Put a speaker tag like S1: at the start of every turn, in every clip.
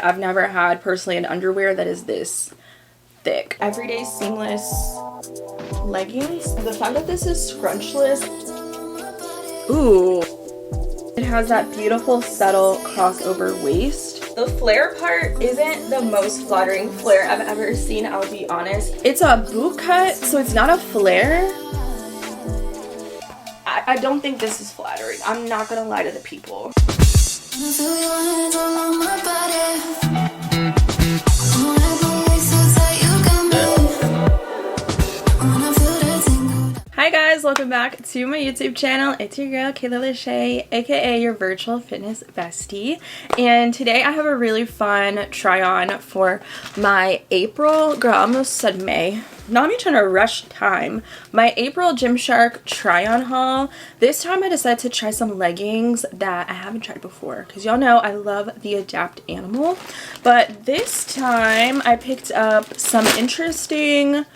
S1: I've never had personally an underwear that is this thick. Everyday seamless leggings. The fact that this is scrunchless. Ooh. It has that beautiful subtle crossover waist. The flare part isn't the most flattering flare I've ever seen, I'll be honest. It's a boot cut, so it's not a flare. I don't think this is flattering. I'm not gonna lie to the people. Hi guys, welcome back to my YouTube channel. It's your girl Kayla Lachey, aka your virtual fitness bestie, and today I have a really fun try on for my April, girl, I almost said May, not me trying to rush time, my April Gymshark try on haul. This time I decided to try some leggings that I haven't tried before, because y'all know I love the Adapt Animal, but this time I picked up some interesting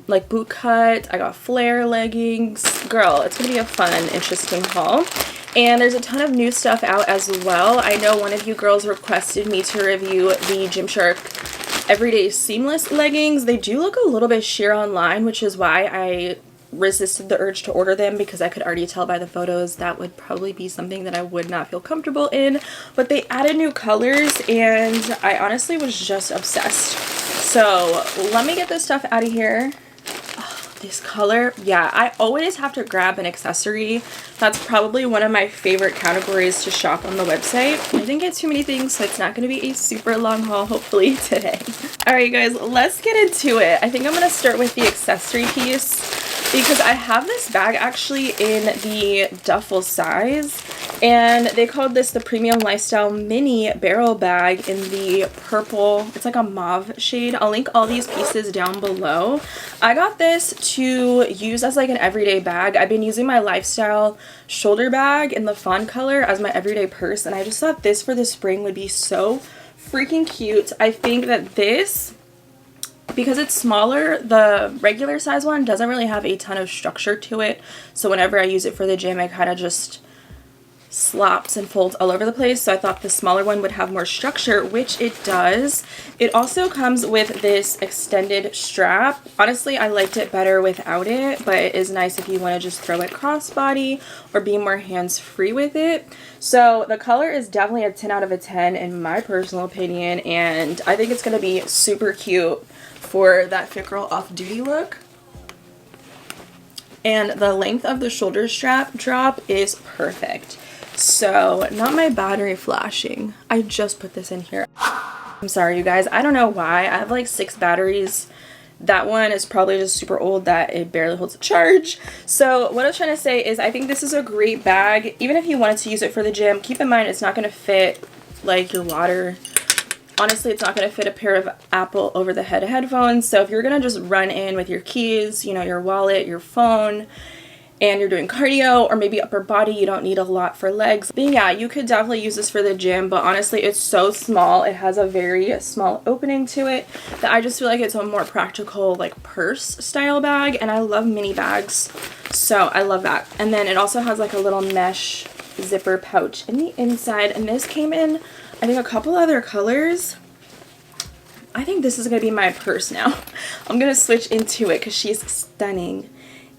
S1: like boot cut. I got flare leggings. Girl, it's gonna be a fun, interesting haul. And there's a ton of new stuff out as well. I know one of you girls requested me to review the Gymshark Everyday Seamless leggings. They do look a little bit sheer online, which is why I resisted the urge to order them, because I could already tell by the photos that would probably be something that I would not feel comfortable in. But they added new colors and I honestly was just obsessed. So let me get this stuff out of here. This color, yeah, I always have to grab an accessory. That's probably one of my favorite categories to shop on the website. I didn't get too many things, so it's not going to be a super long haul hopefully today. Alright guys, let's get into it. I think I'm going to start with the accessory piece, because I have this bag actually in the duffel size, and they called this the Premium Lifestyle Mini Barrel Bag in the purple, it's like a mauve shade. I'll link all these pieces down below. I got this to use as like an everyday bag. I've been using my Lifestyle shoulder bag in the fawn color as my everyday purse, and I just thought this for the spring would be so freaking cute. I think that this, because it's smaller, the regular size one doesn't really have a ton of structure to it, so whenever I use it for the gym, it kind of just slops and folds all over the place. So I thought the smaller one would have more structure, which it does. It also comes with this extended strap. Honestly, I liked it better without it, but it is nice if you want to just throw it crossbody or be more hands-free with it. So the color is definitely a 10 out of a 10 in my personal opinion, and I think it's going to be super cute for that fit girl off-duty look. And the length of the shoulder strap drop is perfect. So, not my battery flashing. I just put this in here. I'm sorry you guys, I don't know why. I have like 6 batteries. That one is probably just super old that it barely holds a charge. So what I was trying to say is I think this is a great bag. Even if you wanted to use it for the gym, keep in mind it's not going to fit like your water. Honestly, it's not going to fit a pair of Apple over-the-head headphones. So if you're going to just run in with your keys, you know, your wallet, your phone, and you're doing cardio or maybe upper body, you don't need a lot for legs. But yeah, you could definitely use this for the gym, but honestly it's so small. It has a very small opening to it that I just feel like it's a more practical like purse style bag, and I love mini bags, so I love that. And then it also has like a little mesh zipper pouch in the inside, and this came in I think a couple other colors. I think this is going to be my purse now. I'm going to switch into it because she's stunning.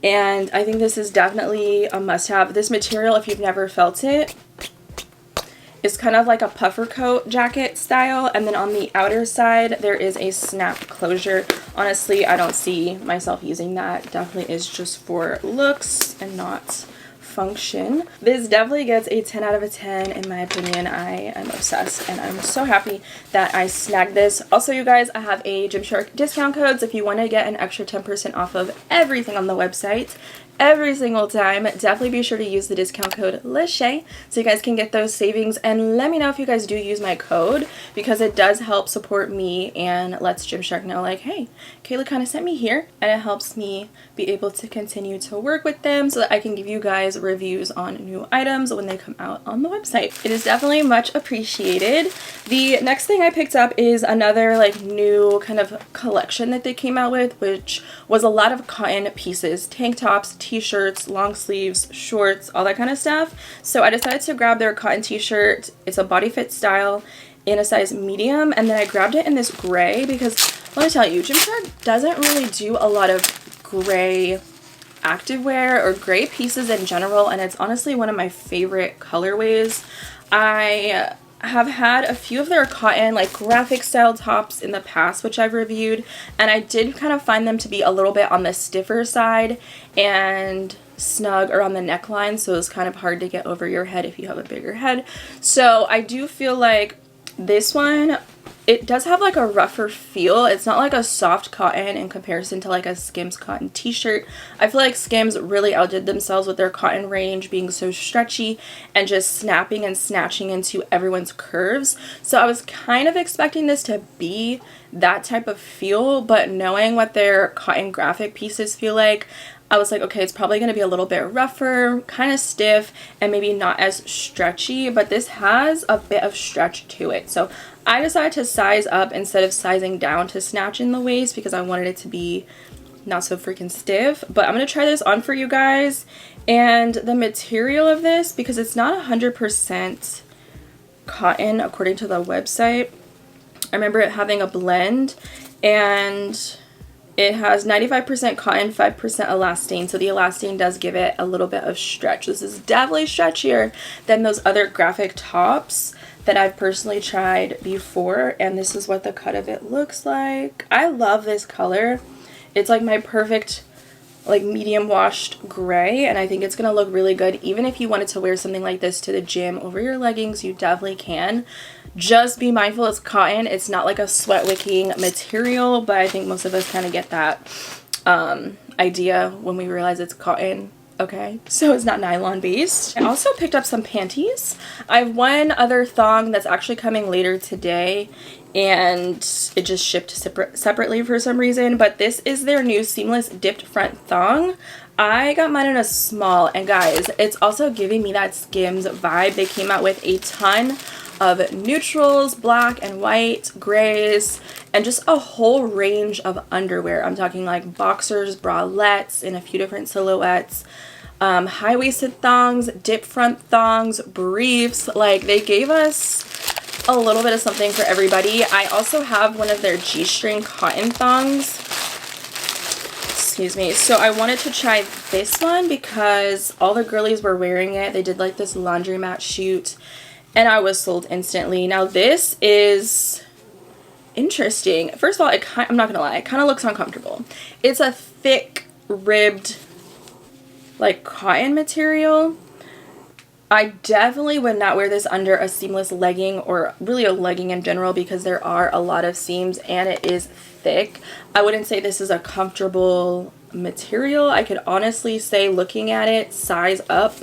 S1: And I think this is definitely a must-have. This material, if you've never felt it, is kind of like a puffer coat jacket style. And then on the outer side, there is a snap closure. Honestly, I don't see myself using that. Definitely is just for looks and not function. This definitely gets a 10 out of a 10 in my opinion. I am obsessed and I'm so happy that I snagged this. Also you guys, I have a Gymshark discount code, so if you want to get an extra 10% off of everything on the website every single time, definitely be sure to use the discount code Lachey so you guys can get those savings. And let me know if you guys do use my code, because it does help support me and lets Gymshark know like, hey, Kayla kind of sent me here, and it helps me be able to continue to work with them so that I can give you guys reviews on new items when they come out on the website. It is definitely much appreciated. The next thing I picked up is another like new kind of collection that they came out with, which was a lot of cotton pieces, tank tops, t-shirts, long sleeves, shorts, all that kind of stuff. So I decided to grab their cotton t-shirt. It's a body fit style in a size medium, and then I grabbed it in this gray because let me tell you, Gymshark doesn't really do a lot of gray activewear or gray pieces in general, and it's honestly one of my favorite colorways. I have had a few of their cotton like graphic style tops in the past which I've reviewed, and I did kind of find them to be a little bit on the stiffer side and snug around the neckline, so it's kind of hard to get over your head if you have a bigger head. So I do feel like this one, it does have like a rougher feel. It's not like a soft cotton in comparison to like a Skims cotton t-shirt. I feel like Skims really outdid themselves with their cotton range being so stretchy and just snapping and snatching into everyone's curves. So I was kind of expecting this to be that type of feel, but knowing what their cotton graphic pieces feel like, I was like, okay, it's probably going to be a little bit rougher, kind of stiff, and maybe not as stretchy, but this has a bit of stretch to it. So I decided to size up instead of sizing down to snatch in the waist because I wanted it to be not so freaking stiff. But I'm going to try this on for you guys. And the material of this, because it's not 100% cotton according to the website, I remember it having a blend, and it has 95% cotton, 5% elastane, so the elastane does give it a little bit of stretch. This is definitely stretchier than those other graphic tops that I've personally tried before, and this is what the cut of it looks like. I love this color. It's like my perfect like medium washed gray, and I think it's gonna look really good. Even if you wanted to wear something like this to the gym over your leggings, you definitely can. Just be mindful it's cotton. It's not like a sweat wicking material, but I think most of us kind of get that idea when we realize it's cotton. Okay, so it's not nylon based. I also picked up some panties. I have one other thong that's actually coming later today, and it just shipped separately for some reason, but this is their new seamless dipped front thong. I got mine in a small, and guys, it's also giving me that Skims vibe. They came out with a ton of neutrals, black and white, grays, and just a whole range of underwear. I'm talking like boxers, bralettes in a few different silhouettes, high-waisted thongs, dip front thongs, briefs. Like, they gave us a little bit of something for everybody. I also have one of their G-string cotton thongs. Excuse me. So I wanted to try this one because all the girlies were wearing it. They did like this laundromat shoot, and I was sold instantly. Now this is interesting. First of all, I'm not gonna lie, it kind of looks uncomfortable. It's a thick ribbed like cotton material. I definitely would not wear this under a seamless legging or really a legging in general because there are a lot of seams and it is thick. I wouldn't say this is a comfortable material. I could honestly say, looking at it, size up.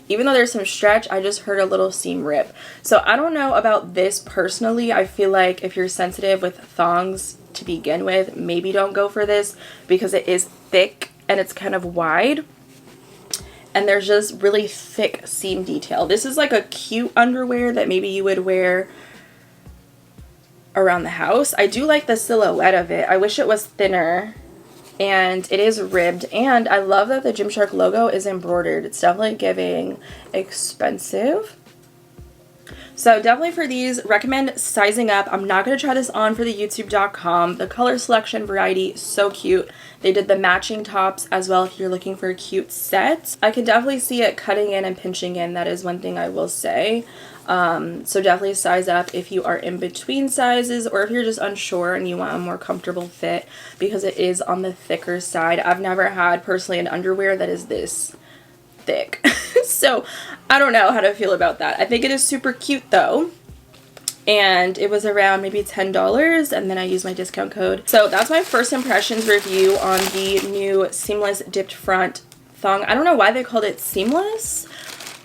S1: Even though there's some stretch, I just heard a little seam rip. So I don't know about this personally. I feel like if you're sensitive with thongs to begin with, maybe don't go for this because it is thick and it's kind of wide. And there's just really thick seam detail. This is like a cute underwear that maybe you would wear around the house. I do like the silhouette of it. I wish it was thinner. And it is ribbed, and I love that the Gymshark logo is embroidered. It's definitely giving expensive. So definitely for these, recommend sizing up. I'm not going to try this on for the youtube.com. The color selection variety, so cute. They did the matching tops as well if you're looking for a cute set. I can definitely see it cutting in and pinching in. That is one thing I will say. So definitely size up if you are in between sizes or if you're just unsure and you want a more comfortable fit because it is on the thicker side. I've never had personally an underwear that is this thick. So I don't know how to feel about that. I think it is super cute though. And it was around maybe $10, and then I used my discount code. So that's my first impressions review on the new seamless dipped front thong. I don't know why they called it seamless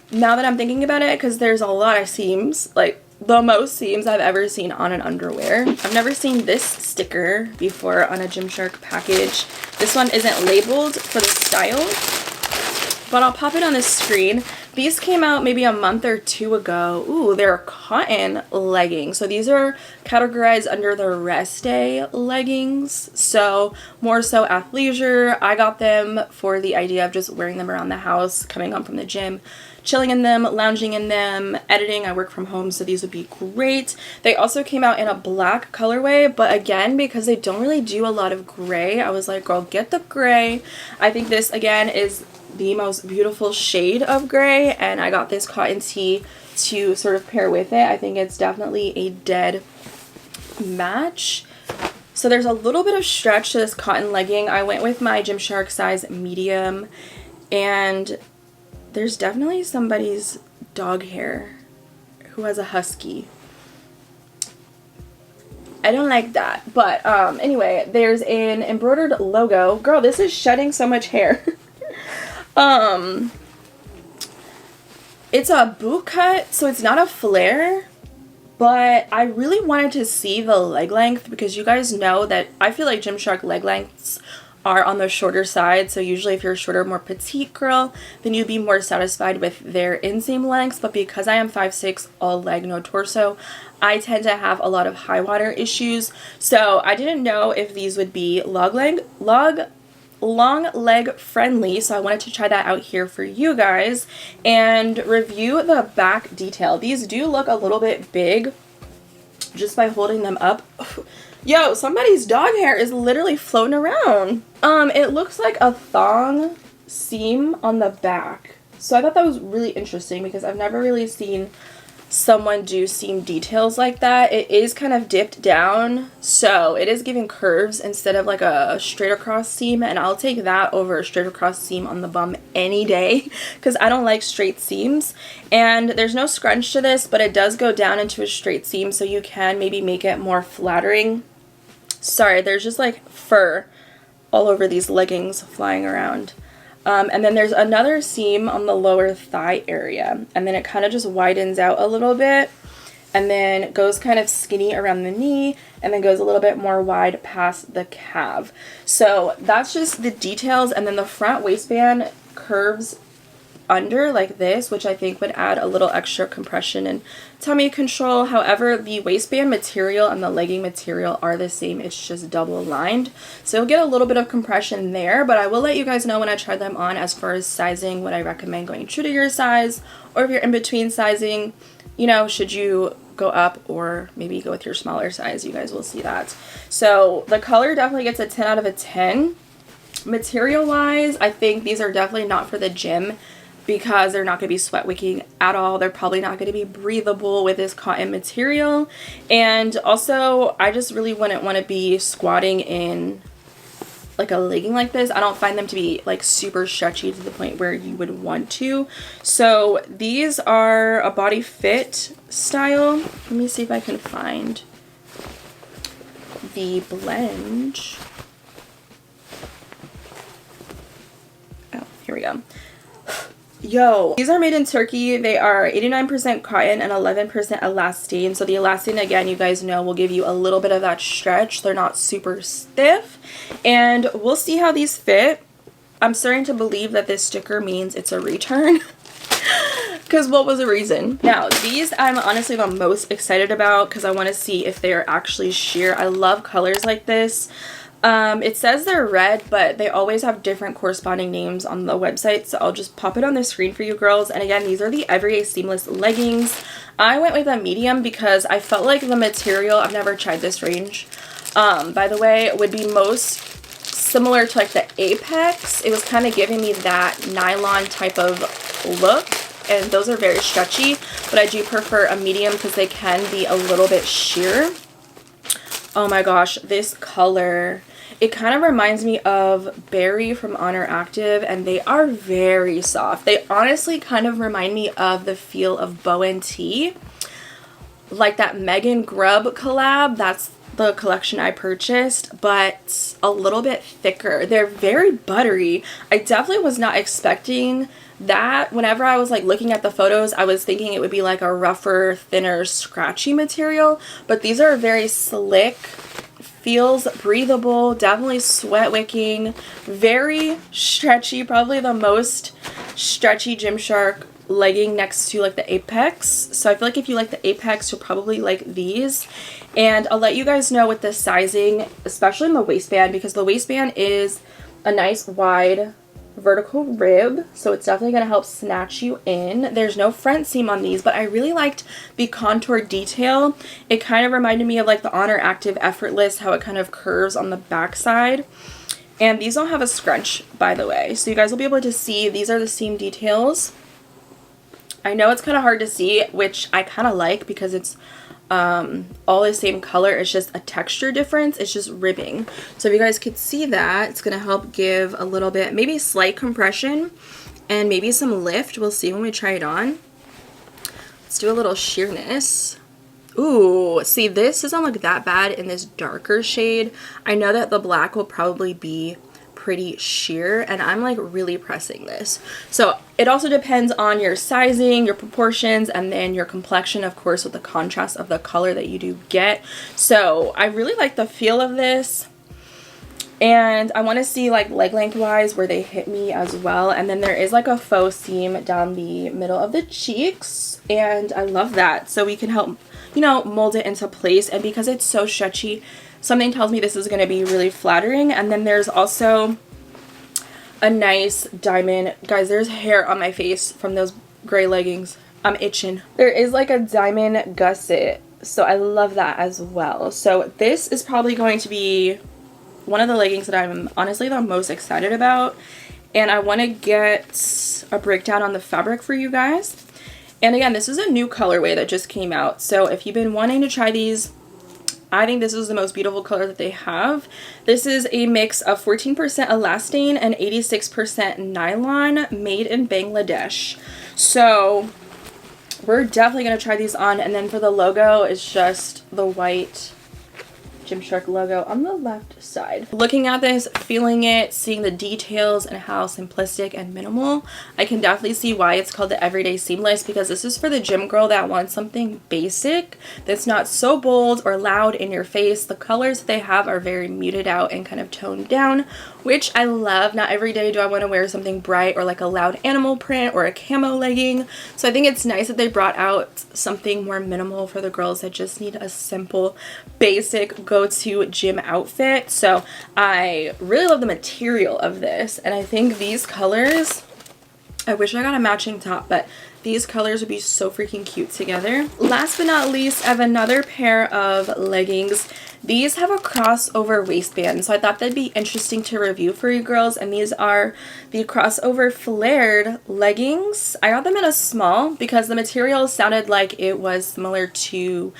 S1: now that I'm thinking about it, because there's a lot of seams, like the most seams I've ever seen on an underwear. I've never seen this sticker before on a Gymshark package. This one isn't labeled for the style, but I'll pop it on the screen. These came out maybe a month or two ago. Ooh, they're cotton leggings. So these are categorized under the rest day leggings. So more so athleisure. I got them for the idea of just wearing them around the house, coming home from the gym, chilling in them, lounging in them, editing. I work from home, so these would be great. They also came out in a black colorway, but again, because they don't really do a lot of gray, I was like, girl, get the gray. I think this, again, is the most beautiful shade of gray, and I got this cotton tee to sort of pair with it. I think it's definitely a dead match. So there's a little bit of stretch to this cotton legging. I went with my Gymshark size medium, and there's definitely somebody's dog hair who has a husky. I don't like that, but anyway, there's an embroidered logo. Girl, this is shedding so much hair. It's a boot cut, so it's not a flare, but I really wanted to see the leg length because you guys know that I feel like Gymshark leg lengths are on the shorter side. So usually if you're a shorter, more petite girl, then you'd be more satisfied with their inseam lengths. But because I am 5'6", all leg, no torso, I tend to have a lot of high water issues. So I didn't know if these would be long leg friendly, so I wanted to try that out here for you guys and review the back detail. These do look a little bit big just by holding them up. Yo, somebody's dog hair is literally floating around. It looks like a thong seam on the back, so I thought that was really interesting because I've never really seen someone do seam details like that. It is kind of dipped down, so it is giving curves instead of like a straight across seam, and I'll take that over a straight across seam on the bum any day because I don't like straight seams. And there's no scrunch to this, but it does go down into a straight seam, so you can maybe make it more flattering. Sorry, there's just like fur all over these leggings flying around. And then there's another seam on the lower thigh area, and then it kind of just widens out a little bit, and then goes kind of skinny around the knee, and then goes a little bit more wide past the calf. So that's just the details. And then the front waistband curves under like this, which I think would add a little extra compression and tummy control. However, the waistband material and the legging material are the same. It's just double lined, so you'll get a little bit of compression there, but I will let you guys know when I try them on as far as sizing, what I recommend going true to your size, or if you're in between sizing, you know, should you go up or maybe go with your smaller size. You guys will see that. So the color definitely gets a 10 out of a 10. Material wise, I think these are definitely not for the gym, because they're not going to be sweat wicking at all. They're probably not going to be breathable with this cotton material. And also, I just really wouldn't want to be squatting in like a legging like this. I don't find them to be like super stretchy to the point where you would want to. So these are a body fit style. Let me see if I can find the blend. Oh, here we go. Yo, these are made in Turkey. They are 89% cotton and 11% elastane. So the elastane, again, you guys know, will give you a little bit of that stretch. They're not super stiff, and we'll see how these fit. I'm starting to believe that this sticker means it's a return because what was the reason? Now, these I'm honestly the most excited about because I want to see if they are actually sheer. I love colors like this. It says they're red, but they always have different corresponding names on the website, so I'll just pop it on the screen for you girls. And again, these are the Everyday Seamless leggings. I went with a medium because I felt like the material, I've never tried this range, by the way, would be most similar to like the Apex. It was kind of giving me that nylon type of look, and those are very stretchy, but I do prefer a medium because they can be a little bit sheer. Oh my gosh, this color, it kind of reminds me of Berry from Honor Active, and they are very soft. They honestly kind of remind me of the feel of Bow & Tea, like that Megan Grub collab. That's the collection I purchased, but a little bit thicker. They're very buttery. I definitely was not expecting that. Whenever I was like looking at the photos, I was thinking it would be like a rougher, thinner, scratchy material, but these are very slick, feels breathable, definitely sweat wicking, very stretchy, probably the most stretchy Gymshark legging next to like the apex. So I feel like if you like the apex, you'll probably like these. And I'll let you guys know with the sizing, especially in the waistband, because the waistband is a nice wide vertical rib, so it's definitely going to help snatch you in. There's no front seam on these, but I really liked the contour detail. It kind of reminded me of like the Honor Active Effortless, how it kind of curves on the back side. And these don't have a scrunch, by the way, so you guys will be able to see these are the seam details. I know it's kind of hard to see, which I kind of like because it's all the same color. It's just a texture difference. It's just ribbing. So if you guys could see that, it's going to help give a little bit, maybe slight compression and maybe some lift. We'll see when we try it on. Let's do a little sheerness. Ooh, see, this doesn't look that bad in this darker shade. I know that the black will probably be pretty sheer, and I'm like really pressing this. So it also depends on your sizing, your proportions, and then your complexion, of course, with the contrast of the color that you do get. So I really like the feel of this, and I want to see like leg length wise where they hit me as well. And then there is like a faux seam down the middle of the cheeks, and I love that. So we can help, you know, mold it into place. And because it's so stretchy, something tells me this is going to be really flattering. And then there's also a nice diamond. Guys, there's hair on my face from those gray leggings. I'm itching. There is like a diamond gusset, so I love that as well. So this is probably going to be one of the leggings that I'm honestly the most excited about. And I want to get a breakdown on the fabric for you guys. And again, this is a new colorway that just came out. So if you've been wanting to try these, I think this is the most beautiful color that they have. This is a mix of 14% elastane and 86% nylon, made in Bangladesh. So we're definitely going to try these on. And then for the logo, it's just the white Gymshark logo on the left side. Looking at this, feeling it, seeing the details and how simplistic and minimal, I can definitely see why it's called the Everyday Seamless, because this is for the gym girl that wants something basic that's not so bold or loud in your face. The colors they have are very muted out and kind of toned down, which I love. Not every day do I want to wear something bright or like a loud animal print or a camo legging. So I think it's nice that they brought out something more minimal for the girls that just need a simple, basic go-to gym outfit. So I really love the material of this, and I think these colors, I wish I got a matching top, but these colors would be so freaking cute together. Last but not least, I have another pair of leggings. These have a crossover waistband, so I thought that'd be interesting to review for you girls. And these are the crossover flared leggings. I got them in a small because the material sounded like it was similar to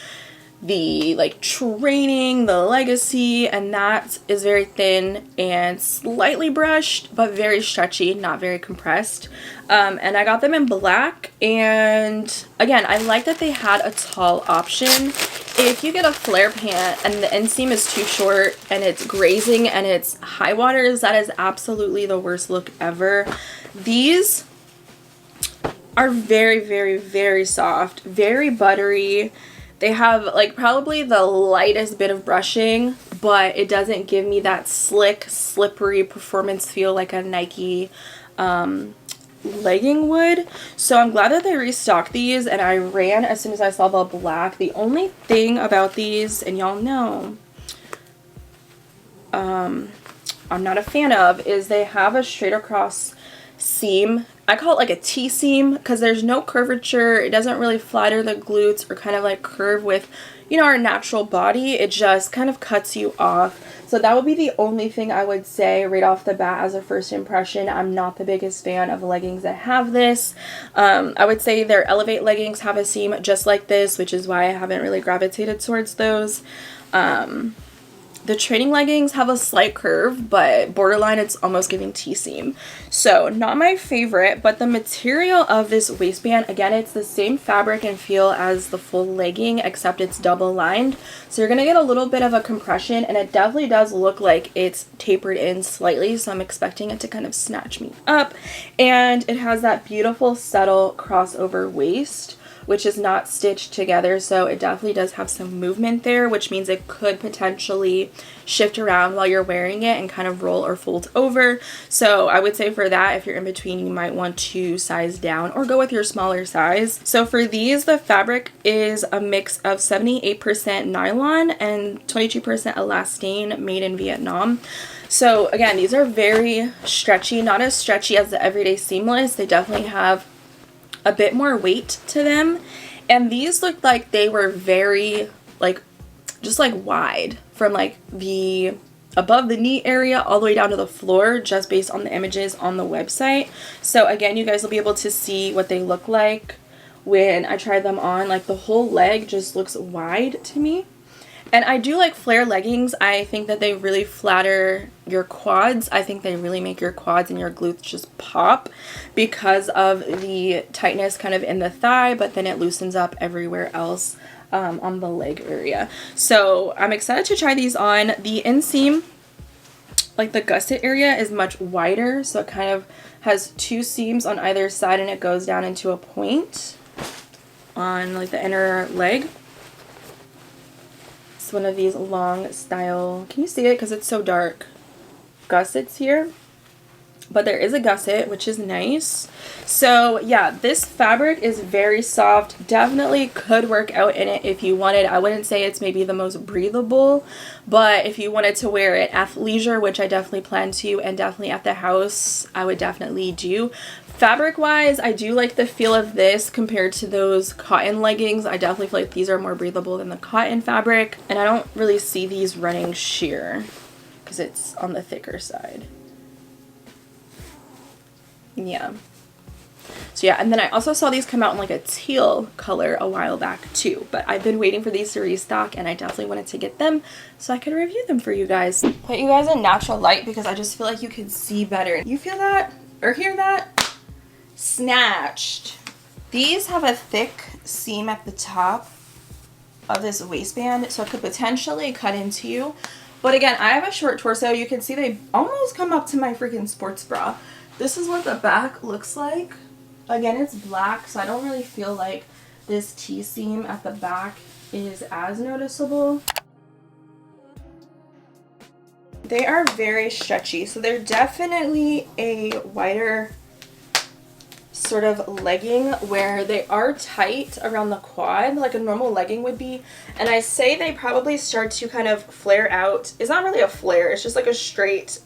S1: the like training, the legacy, and that is very thin and slightly brushed but very stretchy, not very compressed. And I got them in black, and again, I like that they had a tall option. If you get a flare pant and the inseam is too short and it's grazing and it's high waters, that is absolutely the worst look ever. These are very, very, very soft, very buttery. They have like probably the lightest bit of brushing, but it doesn't give me that slick, slippery performance feel like a Nike legging would. So I'm glad that they restocked these, and I ran as soon as I saw the black. The only thing about these, and y'all know I'm not a fan of, is they have a straight across seam. I call it like a T-seam because there's no curvature. It doesn't really flatter the glutes or kind of like curve with, you know, our natural body. It just kind of cuts you off. So that would be the only thing I would say right off the bat as a first impression. I'm not the biggest fan of leggings that have this. I would say their Elevate leggings have a seam just like this, which is why I haven't really gravitated towards those. The training leggings have a slight curve, but borderline, it's almost giving T-seam. So not my favorite, but the material of this waistband, again, it's the same fabric and feel as the full legging, except it's double lined. So you're going to get a little bit of a compression, and it definitely does look like it's tapered in slightly. So I'm expecting it to kind of snatch me up. And it has that beautiful, subtle crossover waist. which is not stitched together, so it definitely does have some movement there, which means it could potentially shift around while you're wearing it and kind of roll or fold over. So I would say for that, if you're in between, you might want to size down or go with your smaller size. So for these, the fabric is a mix of 78% nylon and 22% elastane, made in Vietnam. So again, these are very stretchy, not as stretchy as the everyday seamless. They definitely have a bit more weight to them, and these looked like they were very like just like wide from like the above the knee area all the way down to the floor, just based on the images on the website. So again, you guys will be able to see what they look like when I tried them on. Like the whole leg just looks wide to me. And I do like flare leggings. I think that they really flatter your quads. I think they really make your quads and your glutes just pop because of the tightness kind of in the thigh, but then it loosens up everywhere else on the leg area. So I'm excited to try these on. The inseam, like the gusset area, is much wider, so it kind of has two seams on either side, and it goes down into a point on like the inner leg. It's one of these long style, can you see it because it's so dark, gussets here? But there is a gusset, which is nice. So yeah, this fabric is very soft. Definitely could work out in it if you wanted. I wouldn't say it's maybe the most breathable, but if you wanted to wear it athleisure, which I definitely plan to, and definitely at the house, I would definitely do. Fabric wise, I do like the feel of this compared to those cotton leggings. I definitely feel like these are more breathable than the cotton fabric, and I don't really see these running sheer because it's on the thicker side. Yeah. So yeah, and then I also saw these come out in like a teal color a while back too, but I've been waiting for these to restock, and I definitely wanted to get them so I could review them for you guys. Put you guys in natural light because I just feel like you can see better. You feel that or hear that? Snatched. These have a thick seam at the top of this waistband, so it could potentially cut into you. But again, I have a short torso. You can see they almost come up to my freaking sports bra. This is what the back looks like. Again, it's black, so I don't really feel like this T-seam at the back is as noticeable. They are very stretchy, so they're definitely a wider sort of legging where they are tight around the quad like a normal legging would be, and I say they probably start to kind of flare out. It's not really a flare, it's just like a straight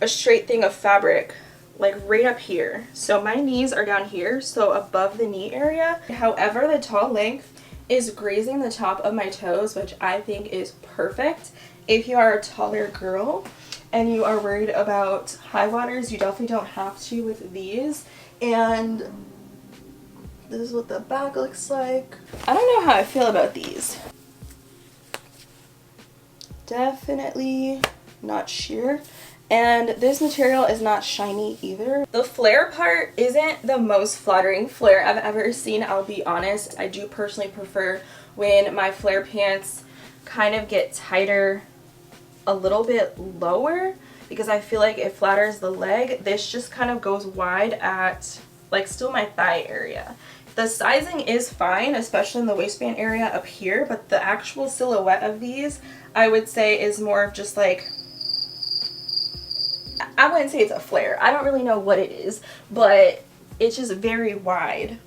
S1: thing of fabric like right up here. So my knees are down here, so above the knee area. However, the tall length is grazing the top of my toes, which I think is perfect. If you are a taller girl and you are worried about high waters, you definitely don't have to with these. And this is what the back looks like. I don't know how I feel about these. Definitely not sheer. And this material is not shiny either. The flare part isn't the most flattering flare I've ever seen, I'll be honest. I do personally prefer when my flare pants kind of get tighter a little bit lower, because I feel like it flatters the leg. This just kind of goes wide at like still my thigh area. The sizing is fine, especially in the waistband area up here, but the actual silhouette of these I would say is more of just like, I wouldn't say it's a flare. I don't really know what it is, but it's just very wide.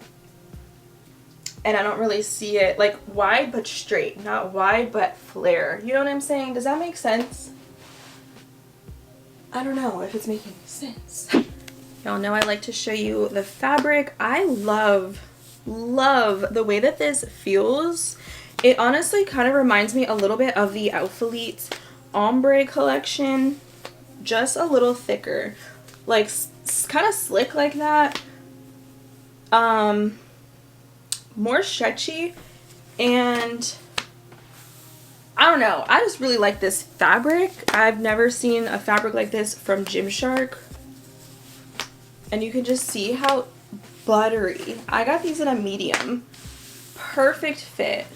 S1: And I don't really see it like wide but straight, not wide but flare. You know what I'm saying? Does that make sense? I don't know if it's making sense. Y'all know I like to show you the fabric. I love the way that this feels. It honestly kind of reminds me a little bit of the Outfleet ombre collection. Just a little thicker, like kind of slick like that, more stretchy, and I don't know, I just really like this fabric. I've never seen a fabric like this from Gymshark, and you can just see how buttery. I got these in a medium, perfect fit.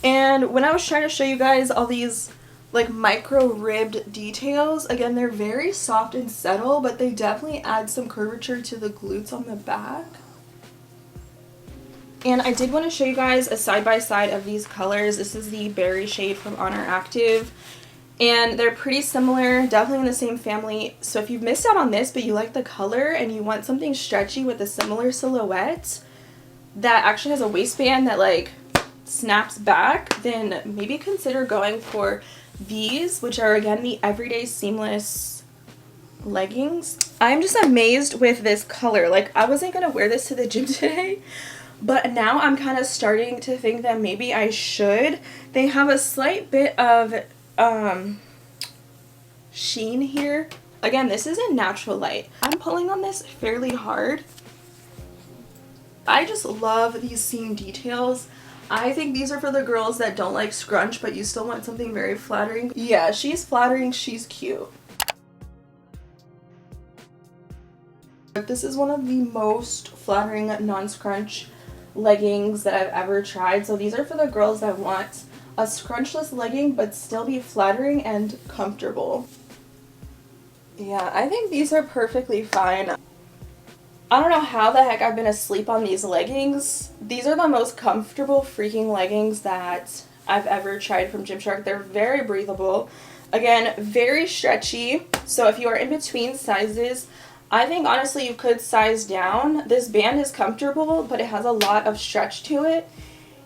S1: And when I was trying to show you guys all these like micro ribbed details, again, they're very soft and subtle, but they definitely add some curvature to the glutes on the back. And I did want to show you guys a side-by-side of these colors. This is the berry shade from Honor Active. And they're pretty similar, definitely in the same family. So if you've missed out on this, but you like the color and you want something stretchy with a similar silhouette that actually has a waistband that like snaps back, then maybe consider going for these, which are again the everyday seamless leggings. I'm just amazed with this color. Like, I wasn't gonna wear this to the gym today, but now I'm kind of starting to think that maybe I should. They have a slight bit of sheen here. Again, this is in natural light. I'm pulling on this fairly hard. I just love these seam details. I think these are for the girls that don't like scrunch, but you still want something very flattering. Yeah, she's flattering, she's cute. This is one of the most flattering non-scrunch leggings that I've ever tried. So these are for the girls that want a scrunchless legging but still be flattering and comfortable. Yeah, I think these are perfectly fine. I don't know how the heck I've been asleep on these leggings. These are the most comfortable freaking leggings that I've ever tried from Gymshark. They're very breathable. Again, very stretchy. So if you are in between sizes, I think honestly you could size down. This band is comfortable, but it has a lot of stretch to it.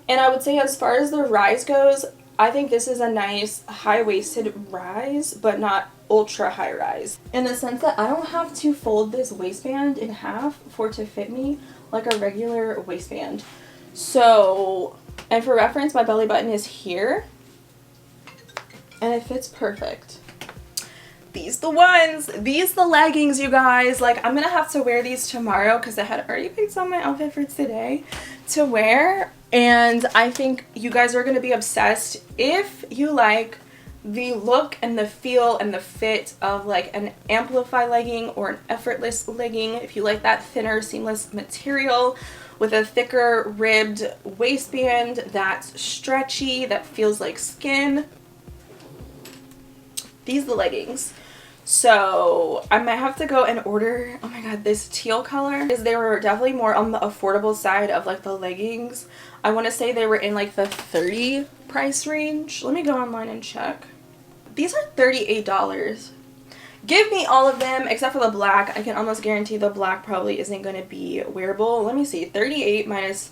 S1: And I would say as far as the rise goes, I think this is a nice high-waisted rise, but not ultra high rise. In the sense that I don't have to fold this waistband in half for it to fit me like a regular waistband. So, and for reference, my belly button is here. And it fits perfect. These the ones. These the leggings, you guys. Like, I'm gonna have to wear these tomorrow because I had already picked out my outfit for today to wear. And I think you guys are gonna be obsessed if you like the look and the feel and the fit of like an Amplify legging or an effortless legging. If you like that thinner seamless material with a thicker ribbed waistband that's stretchy, that feels like skin, these are the leggings. So I might have to go and order, oh my god, this teal color, because they were definitely more on the affordable side of like the leggings. I want to say they were in like the $30 price range. Let me go online and check. These are $38. Give me all of them except for the black. I can almost guarantee the black probably isn't going to be wearable. Let me see. 38 minus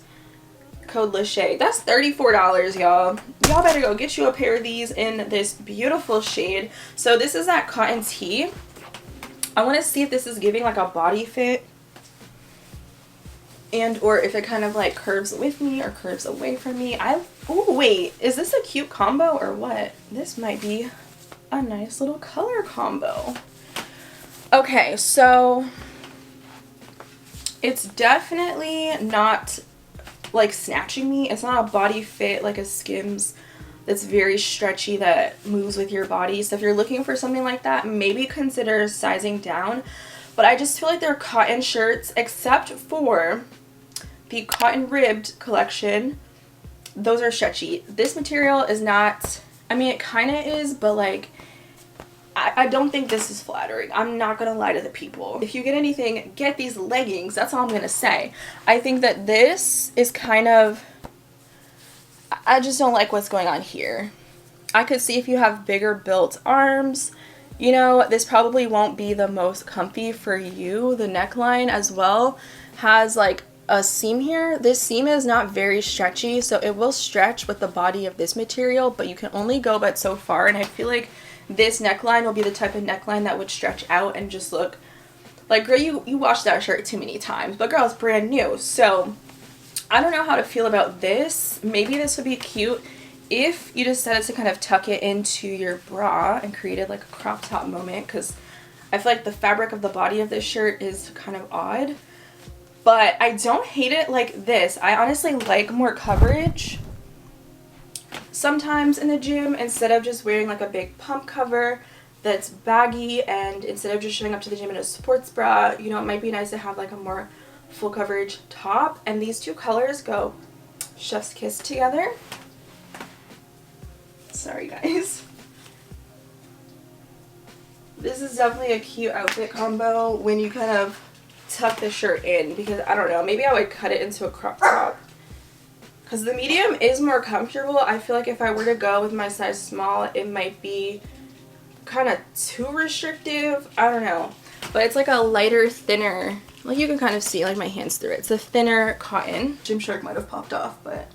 S1: code Lachey. That's $34, y'all. Y'all better go get you a pair of these in this beautiful shade. So this is that cotton tee. I want to see if this is giving like a body fit, and or if it kind of like curves with me or curves away from me. Oh wait, is this a cute combo or what? This might be a nice little color combo. Okay, so it's definitely not like snatching me. It's not a body fit like a Skims that's very stretchy that moves with your body. So if you're looking for something like that, maybe consider sizing down. But I just feel like they're cotton shirts, except for the cotton ribbed collection. Those are stretchy. This material is not, I mean it kind of is, but like I don't think this is flattering. I'm not gonna lie to the people. If you get anything, get these leggings. That's all I'm gonna say. I think that this is kind of, I just don't like what's going on here. I could see if you have bigger built arms, you know, this probably won't be the most comfy for you. The neckline as well has like a seam here. This seam is not very stretchy, so it will stretch with the body of this material, but you can only go but so far. And I feel like this neckline will be the type of neckline that would stretch out and just look like, girl, you washed that shirt too many times, but girl, it's brand new. So I don't know how to feel about this. Maybe this would be cute if you decided to kind of tuck it into your bra and created like a crop top moment, because I feel like the fabric of the body of this shirt is kind of odd. But I don't hate it like this. I honestly like more coverage sometimes in the gym, instead of just wearing like a big pump cover that's baggy, and instead of just showing up to the gym in a sports bra, you know, it might be nice to have like a more full coverage top. And these two colors go chef's kiss together. Sorry guys. This is definitely a cute outfit combo when you kind of tuck the shirt in, because I don't know, maybe I would cut it into a crop top because the medium is more comfortable. I feel like if I were to go with my size small, it might be kind of too restrictive. I don't know. But it's like a lighter, thinner, like you can kind of see like my hands through it. It's a thinner cotton. Gymshark might have popped off, but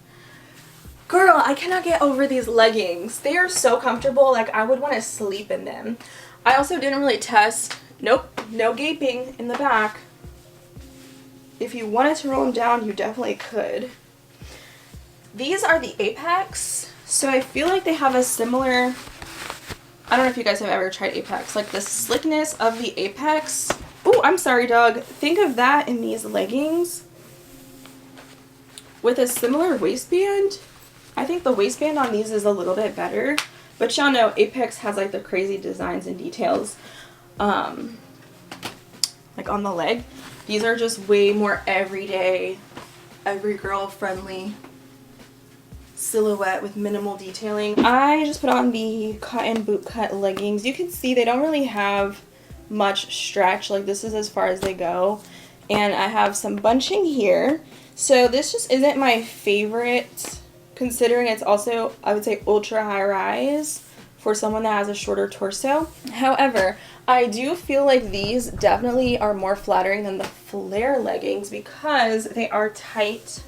S1: girl, I cannot get over these leggings. They are so comfortable. Like I would want to sleep in them. I also didn't really test. Nope, no gaping in the back. If you wanted to roll them down, you definitely could. These are the Apex. So I feel like they have a similar, I don't know if you guys have ever tried Apex, like the slickness of the Apex. Oh, I'm sorry, dog. Think of that in these leggings with a similar waistband. I think the waistband on these is a little bit better, but y'all know Apex has like the crazy designs and details like on the leg. These are just way more everyday, every girl friendly silhouette with minimal detailing. I just put on the cotton bootcut leggings. You can see they don't really have much stretch. Like this is as far as they go, and I have some bunching here. So this just isn't my favorite, considering it's also, I would say, ultra high rise for someone that has a shorter torso. However, I do feel like these definitely are more flattering than the flare leggings because they are tight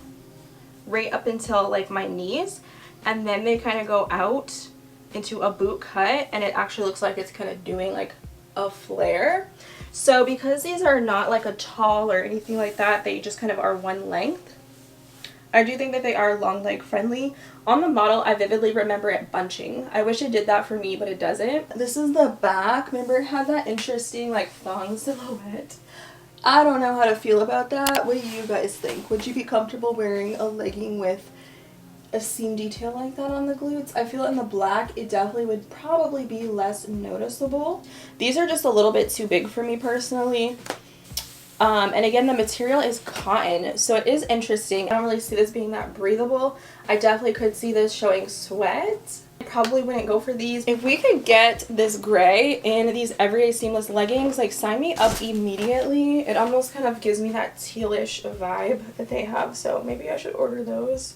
S1: right up until like my knees, and then they kind of go out into a boot cut, and it actually looks like it's kind of doing like a flare. So because these are not like a tall or anything like that, they just kind of are one length. I do think that they are long leg friendly. On the model, I vividly remember it bunching. I wish it did that for me, but it doesn't. This is the back. Remember, it had that interesting like thong silhouette. I don't know how to feel about that. What do you guys think? Would you be comfortable wearing a legging with a seam detail like that on the glutes? I feel in the black, it definitely would probably be less noticeable. These are just a little bit too big for me personally. And again, the material is cotton, so it is interesting. I don't really see this being that breathable. I definitely could see this showing sweat. I probably wouldn't go for these. If we could get this gray in these everyday seamless leggings, like sign me up immediately. It almost kind of gives me that tealish vibe that they have, so maybe I should order those.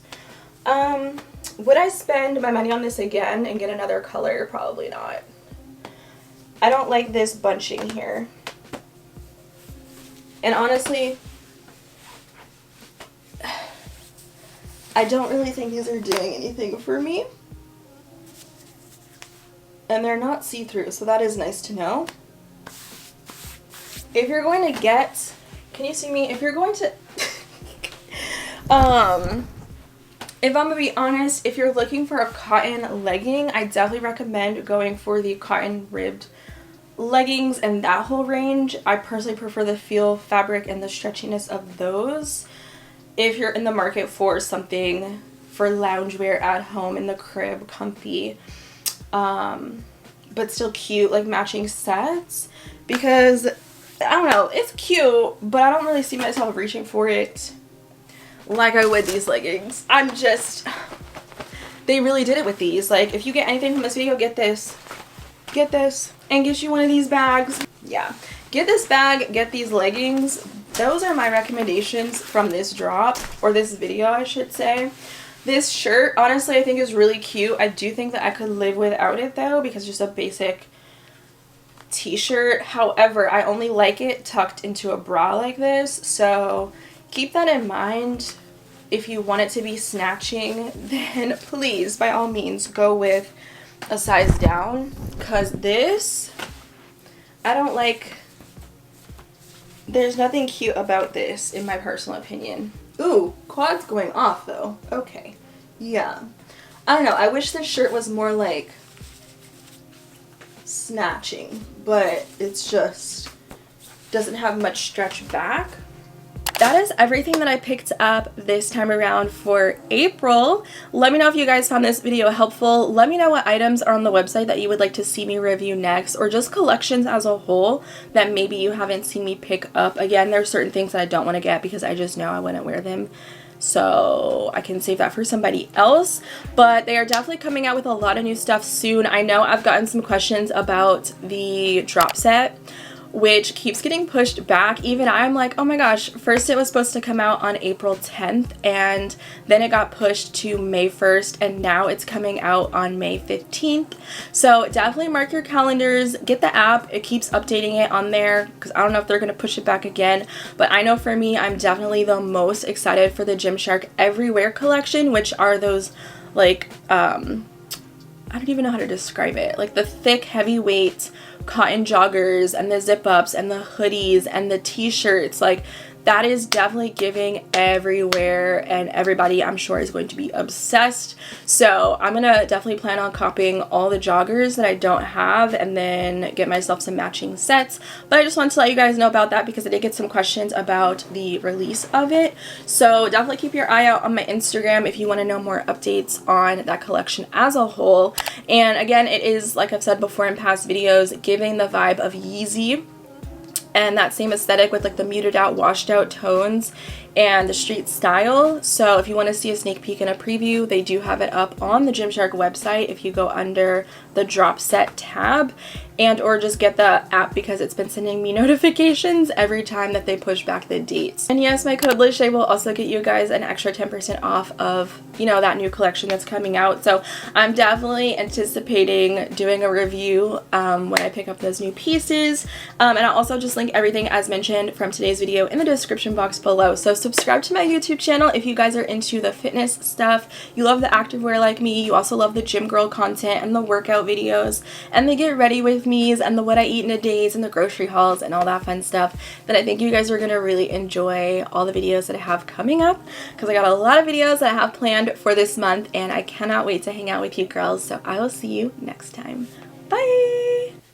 S1: Would I spend my money on this again and get another color? Probably not. I don't like this bunching here. And honestly, I don't really think these are doing anything for me. And they're not see-through, so that is nice to know. If you're going to get, can you see me? If you're going to, if I'm gonna be honest, if you're looking for a cotton legging, I definitely recommend going for the cotton ribbed leggings and that whole range. I personally prefer the feel, fabric, and the stretchiness of those. If you're in the market for something for loungewear at home in the crib, comfy, but still cute, like matching sets, because I don't know, it's cute, but I don't really see myself reaching for it like I would these leggings. I'm just, they really did it with these. Like, if you get anything from this video, get this, and get you one of these bags. Yeah, get this bag, get these leggings. Those are my recommendations from this drop, or this video I should say. This shirt, honestly, I think is really cute. I do think that I could live without it though, because it's just a basic t-shirt. However, I only like it tucked into a bra like this, so keep that in mind. If you want it to be snatching, then please, by all means, go with a size down, because this, I don't like, there's nothing cute about this in my personal opinion. Ooh, quad's going off though. Okay, yeah. I don't know, I wish this shirt was more like snatching, but it's just doesn't have much stretch back. That is everything that I picked up this time around for April. Let me know if you guys found this video helpful. Let me know what items are on the website that you would like to see me review next, or just collections as a whole that maybe you haven't seen me pick up. Again, there's certain things that I don't want to get because I just know I wouldn't wear them, so I can save that for somebody else. But they are definitely coming out with a lot of new stuff soon. I know I've gotten some questions about the drop set. which keeps getting pushed back. Even I'm like, oh my gosh, first it was supposed to come out on April 10th and then it got pushed to May 1st and now it's coming out on May 15th. So definitely mark your calendars, get the app, it keeps updating it on there because I don't know if they're going to push it back again, but I know for me, I'm definitely the most excited for the Gymshark Everywhere collection, which are those like, I don't even know how to describe it, like the thick heavyweight cotton joggers and the zip ups and the hoodies and the t-shirts. Like that is definitely giving everywhere, and everybody I'm sure is going to be obsessed. So I'm gonna definitely plan on copying all the joggers that I don't have and then get myself some matching sets. But I just wanted to let you guys know about that because I did get some questions about the release of it. So definitely keep your eye out on my Instagram if you want to know more updates on that collection as a whole. And again, it is, like I've said before in past videos, giving the vibe of Yeezy and that same aesthetic with like the muted out, washed out tones and the street style. So if you want to see a sneak peek and a preview, they do have it up on the Gymshark website if you go under the drop set tab, and or just get the app because it's been sending me notifications every time that they push back the dates. And yes, my code LizShay will also get you guys an extra 10% off of, you know, that new collection that's coming out. So I'm definitely anticipating doing a review when I pick up those new pieces. And I'll also just link everything as mentioned from today's video in the description box below. So subscribe to my YouTube channel if you guys are into the fitness stuff, you love the activewear like me, you also love the gym girl content and the workout videos and the get ready with me's and the what I eat in a days and the grocery hauls and all that fun stuff, then I think you guys are going to really enjoy all the videos that I have coming up because I got a lot of videos that I have planned for this month and I cannot wait to hang out with you girls. So I will see you next time. Bye!